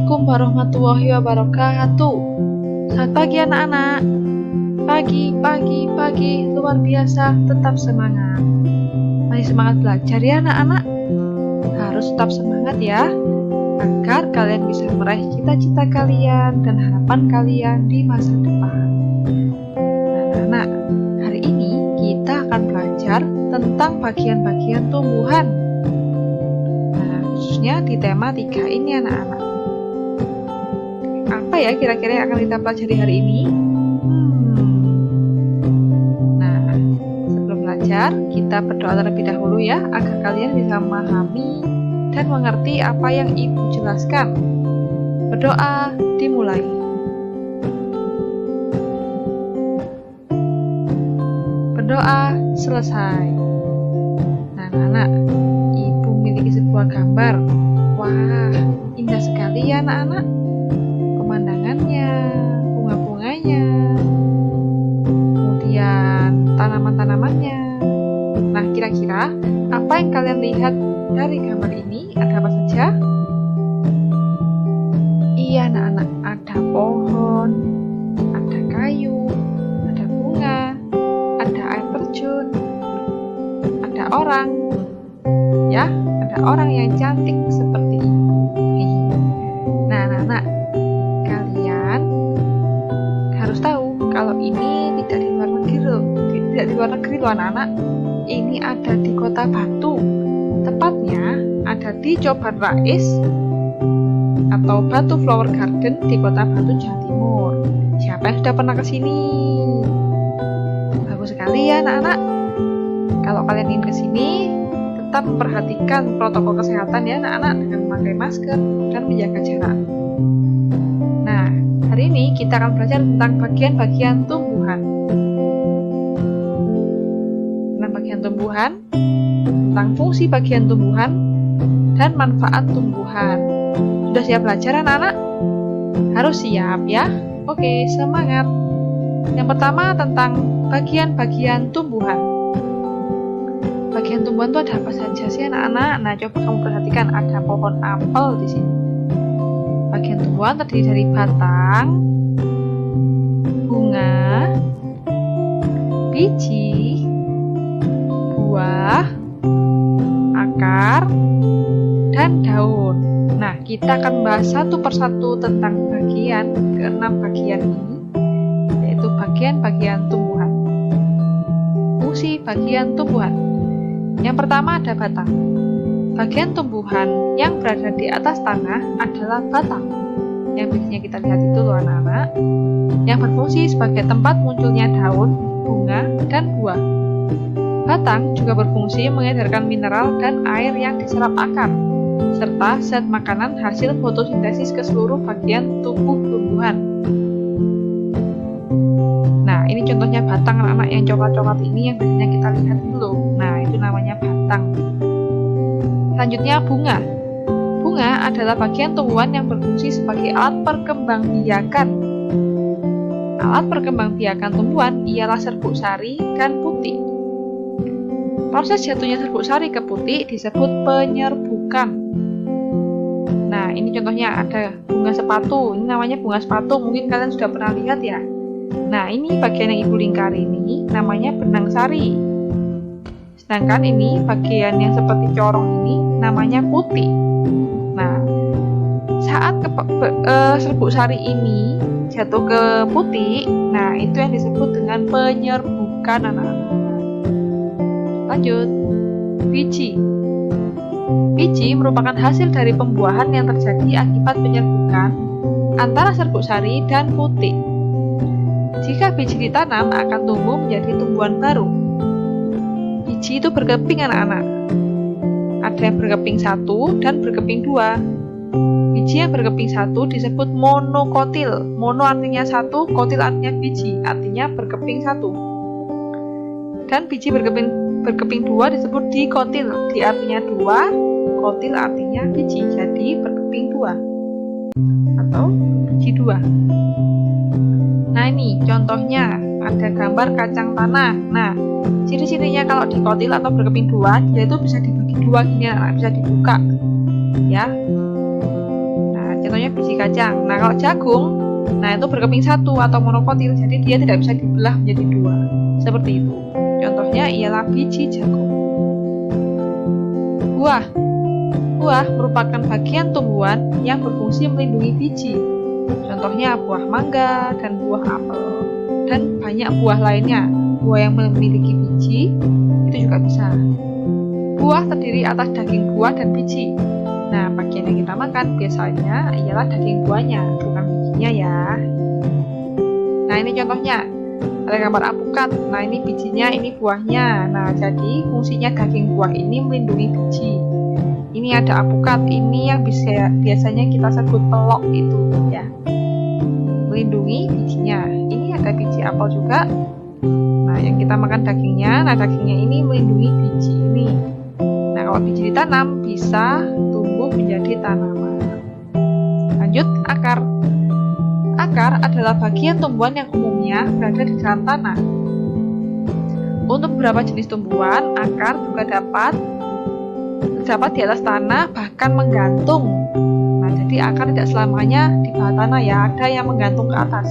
Assalamualaikum warahmatullahi wabarakatuh. Selamat pagi anak-anak. Pagi, luar biasa, tetap semangat. Masih semangat belajar ya anak-anak? Harus tetap semangat ya, agar kalian bisa meraih cita-cita kalian dan harapan kalian di masa depan. Anak-anak, hari ini kita akan belajar tentang bagian-bagian tumbuhan. Khususnya di tema 3 ini anak-anak. Apa ya kira-kira yang akan kita pelajari hari ini? Nah, sebelum belajar, kita berdoa terlebih dahulu ya, agar kalian bisa memahami dan mengerti apa yang Ibu jelaskan. Berdoa dimulai. Berdoa selesai. Nah, anak-anak, Ibu memiliki sebuah gambar. Wah, indah sekali ya anak-anak. Pemandangannya, bunga-bunganya, kemudian tanaman-tanamannya. Nah, kira-kira apa yang kalian lihat dari gambar ini? Ada apa saja? Iya anak-anak, ada pohon, ada kayu, ada bunga, ada air terjun, ada orang. Ya, ada orang yang cantik seperti Ibu. Nah, anak-anak, kalian harus tahu kalau ini tidak di luar negeri loh. Tidak di luar negeri loh anak-anak. Ini ada di Kota Batu. Tepatnya ada di Coban Rais atau Batu Flower Garden di Kota Batu, Jawa Timur. Siapa yang sudah pernah ke sini? Bagus sekali ya anak-anak. Kalau kalian ingin ke sini, tetap memperhatikan protokol kesehatan ya anak-anak, dengan memakai masker dan menjaga jarak. Nah, hari ini kita akan belajar tentang bagian-bagian tumbuhan. Tentang bagian tumbuhan, tentang fungsi bagian tumbuhan, dan manfaat tumbuhan. Sudah siap belajar anak-anak? Harus siap ya. Oke, semangat. Yang pertama tentang bagian-bagian tumbuhan. Bagian tumbuhan itu ada apa saja sih anak-anak? Nah, coba kamu perhatikan, ada pohon apel di sini. Bagian tumbuhan terdiri dari batang, bunga, biji, buah, akar, dan daun. Nah, kita akan bahas satu persatu tentang bagian ke-6 bagian ini, yaitu bagian-bagian tumbuhan. Fungsi bagian tumbuhan. Yang pertama ada batang. Bagian tumbuhan yang berada di atas tanah adalah batang. Yang biasanya kita lihat itu loh anak-anak, yang berfungsi sebagai tempat munculnya daun, bunga, dan buah. Batang juga berfungsi mengedarkan mineral dan air yang diserap akar, serta zat makanan hasil fotosintesis ke seluruh bagian tubuh tumbuhan. Nah, ini contohnya batang anak-anak yang coklat-coklat ini yang biasanya kita lihat dulu. Nah, itu namanya batang. Selanjutnya bunga. Bunga adalah bagian tumbuhan yang berfungsi sebagai alat perkembangbiakan. Alat perkembangbiakan tumbuhan ialah serbuk sari dan putik. Proses jatuhnya serbuk sari ke putik disebut penyerbukan. Nah, ini contohnya ada bunga sepatu. Ini namanya bunga sepatu, mungkin kalian sudah pernah lihat ya. Nah, ini bagian yang Ibu lingkari ini namanya benang sari. Sedangkan ini bagian yang seperti corong ini namanya putik. Nah, saat serbuk sari ini jatuh ke putik, nah itu yang disebut dengan penyerbukan anak-anak. Lanjut, biji. Biji merupakan hasil dari pembuahan yang terjadi akibat penyerbukan antara serbuk sari dan putik. Jika biji ditanam, akan tumbuh menjadi tumbuhan baru. Biji itu berkeping anak-anak. Ada yang berkeping 1 dan berkeping 2. Biji yang berkeping 1 disebut monokotil. Mono artinya 1, kotil artinya biji, artinya berkeping 1. Dan biji berkeping 2 disebut dikotil, di artinya 2, kotil artinya biji, jadi berkeping 2 atau biji 2. Nah, ini contohnya ada gambar kacang tanah. Nah, ciri-cirinya kalau dikotil atau berkeping 2, dia itu bisa dibagi 2 gini, bisa dibuka ya. Nah, contohnya biji kacang. Nah, kalau jagung, nah itu berkeping satu atau monokotil, jadi dia tidak bisa dibelah menjadi dua. Seperti itu. Contohnya ialah biji jagung. Buah. Buah merupakan bagian tumbuhan yang berfungsi melindungi biji. Contohnya buah mangga dan buah apel. Dan banyak buah lainnya. Buah yang memiliki biji itu juga bisa. Buah terdiri atas daging buah dan biji. Nah, bagian yang kita makan biasanya ialah daging buahnya, bukan bijinya ya. Nah, ini contohnya. Ada gambar apukat. Nah, ini bijinya, ini buahnya. Nah, jadi fungsinya daging buah ini melindungi biji. Ini ada apukat. Ini yang biasanya kita sebut pelok itu ya. Melindungi bijinya. Ini ada biji apel juga. Nah, yang kita makan dagingnya. Nah, dagingnya ini melindungi biji ini. Nah, kalau biji ditanam bisa tumbuh menjadi tanaman. Lanjut, akar. Akar adalah bagian tumbuhan yang umumnya berada di dalam tanah. Untuk beberapa jenis tumbuhan, akar juga dapat terdapat di atas tanah, bahkan menggantung. Nah, jadi akar tidak selamanya di bawah tanah ya, ada yang menggantung ke atas.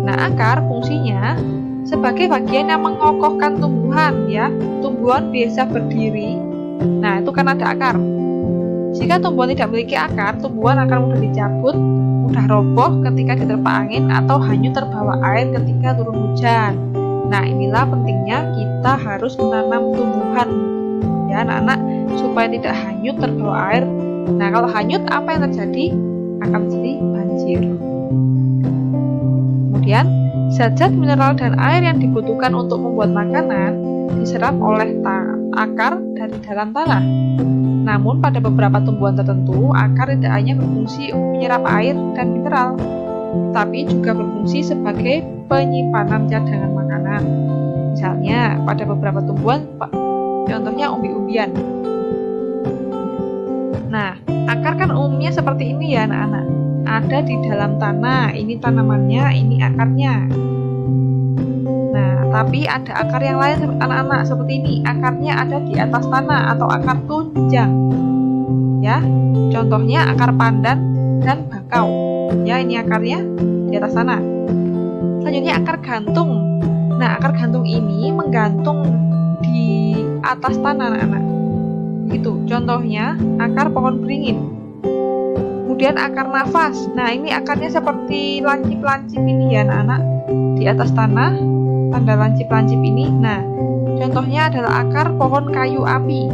Nah, akar fungsinya sebagai bagian yang mengokohkan tumbuhan ya. Tumbuhan biasa berdiri. Nah, itu kan ada akar. Jika tumbuhan tidak memiliki akar, tumbuhan akan mudah dicabut, mudah roboh ketika diterpa angin atau hanyut terbawa air ketika turun hujan. Nah, inilah pentingnya kita harus menanam tumbuhan ya anak-anak supaya tidak hanyut terbawa air. Nah, kalau hanyut apa yang terjadi? Akan terjadi banjir. Kemudian, zat-zat mineral dan air yang dibutuhkan untuk membuat makanan diserap oleh akar dari dalam tanah. Namun pada beberapa tumbuhan tertentu, akar tidak hanya berfungsi menyerap air dan mineral, tapi juga berfungsi sebagai penyimpanan cadangan makanan. Misalnya pada beberapa tumbuhan, contohnya umbi-umbian. Nah, akar kan umumnya seperti ini ya anak-anak. Ada di dalam tanah, ini tanamannya, ini akarnya. Nah, tapi ada akar yang lain anak-anak seperti ini. Akarnya ada di atas tanah atau akar tunjang. Ya, contohnya akar pandan dan bakau. Ya, ini akarnya di atas tanah. Selanjutnya akar gantung. Nah, akar gantung ini menggantung di atas tanah anak-anak. Itu contohnya akar pohon beringin. Kemudian akar nafas. Nah, ini akarnya seperti lancip-lancip ini ya anak-anak. Di atas tanah, tanda lancip-lancip ini. Nah, contohnya adalah akar pohon kayu api.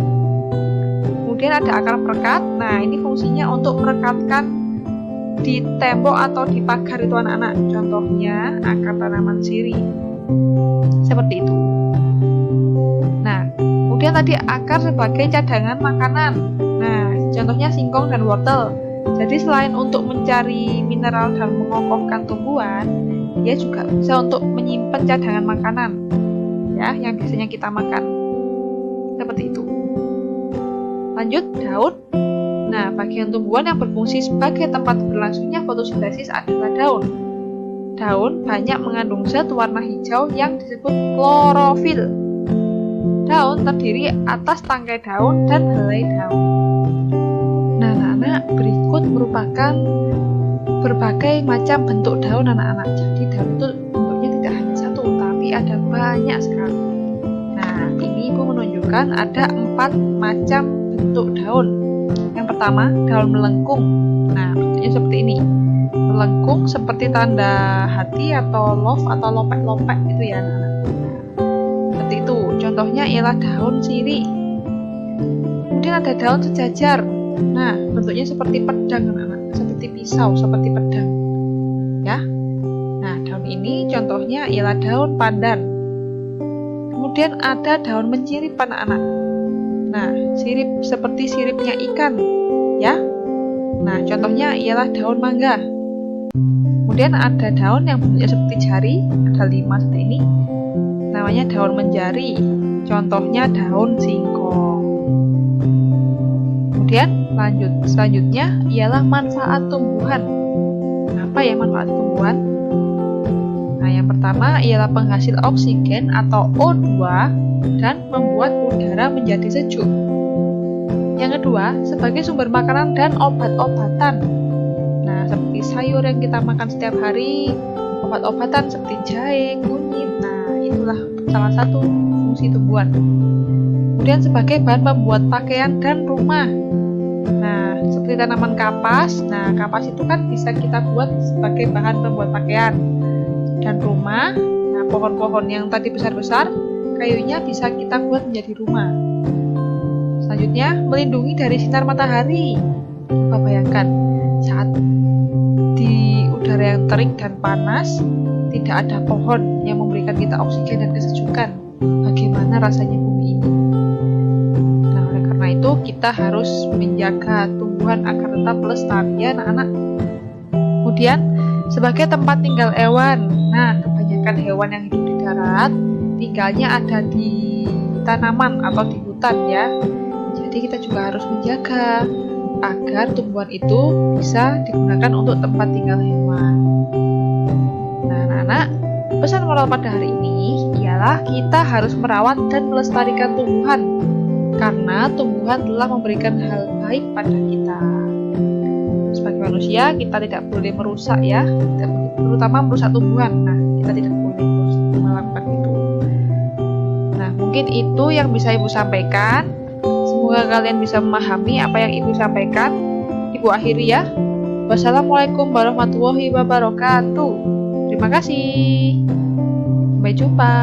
Kemudian ada akar perekat. Nah, ini fungsinya untuk merekatkan di tembok atau di pagar itu anak-anak. Contohnya akar tanaman sirih. Seperti itu. Nah, kemudian tadi akar sebagai cadangan makanan. Nah, contohnya singkong dan wortel. Jadi selain untuk mencari mineral dan mengokohkan tumbuhan, dia juga bisa untuk menyimpan cadangan makanan ya, yang biasanya kita makan. Seperti itu. Lanjut, daun. Nah, bagian tumbuhan yang berfungsi sebagai tempat berlangsungnya fotosintesis adalah daun. Daun banyak mengandung zat warna hijau yang disebut klorofil. Daun terdiri atas tangkai daun dan helai daun. Nah, anak-anak, berikut merupakan berbagai macam bentuk daun anak-anak. Jadi daun itu bentuknya tidak hanya satu, tapi ada banyak sekali. Nah, ini Ibu menunjukkan ada 4 macam bentuk daun. Yang pertama, daun melengkung. Nah, bentuknya seperti ini. Melengkung seperti tanda hati atau love atau lopek-lopek gitu ya anak-anak. Nah, seperti itu. Contohnya ialah daun sirih. Kemudian ada daun sejajar. Nah, bentuknya seperti pedang anak-anak, seperti pisau, seperti pedang. Ya. Nah, daun ini contohnya ialah daun pandan. Kemudian ada daun mencirip anak-anak. Nah, sirip seperti siripnya ikan, ya. Nah, contohnya ialah daun mangga. Kemudian ada daun yang bentuknya seperti jari, ada 5 seperti ini. Namanya daun menjari. Contohnya daun singkong. Kemudian selanjutnya ialah manfaat tumbuhan. Apa ya manfaat tumbuhan? Nah, yang pertama ialah penghasil oksigen atau O2 dan membuat udara menjadi sejuk. Yang kedua, sebagai sumber makanan dan obat-obatan. Nah, seperti sayur yang kita makan setiap hari, obat-obatan seperti jahe, kunyit. Nah, itulah salah satu fungsi tumbuhan. Kemudian sebagai bahan pembuat pakaian dan rumah. Nah, seperti tanaman kapas. Nah, kapas itu kan bisa kita buat sebagai bahan pembuat pakaian dan rumah. Nah, pohon-pohon yang tadi besar-besar, kayunya bisa kita buat menjadi rumah. Selanjutnya, melindungi dari sinar matahari. Coba bayangkan, saat di udara yang terik dan panas, tidak ada pohon yang memberikan kita oksigen dan kesejukan. Bagaimana rasanya bumi ini? Nah, oleh karena itu kita harus menjaga tumbuhan agar tetap lestari ya anak-anak. Kemudian, sebagai tempat tinggal hewan. Nah, kebanyakan hewan yang hidup di darat tinggalnya ada di tanaman atau di hutan ya. Jadi kita juga harus menjaga agar tumbuhan itu bisa digunakan untuk tempat tinggal hewan. Nah, anak-anak, pesan moral pada hari ini ialah kita harus merawat dan melestarikan tumbuhan karena tumbuhan telah memberikan hal baik pada kita. Sebagai manusia, kita tidak boleh merusak ya, terutama merusak tumbuhan. Nah, kita tidak boleh melakukan itu. Nah, mungkin itu yang bisa Ibu sampaikan. Semoga kalian bisa memahami apa yang Ibu sampaikan. Ibu akhiri ya. Wassalamualaikum warahmatullahi wabarakatuh. Terima kasih. Sampai jumpa.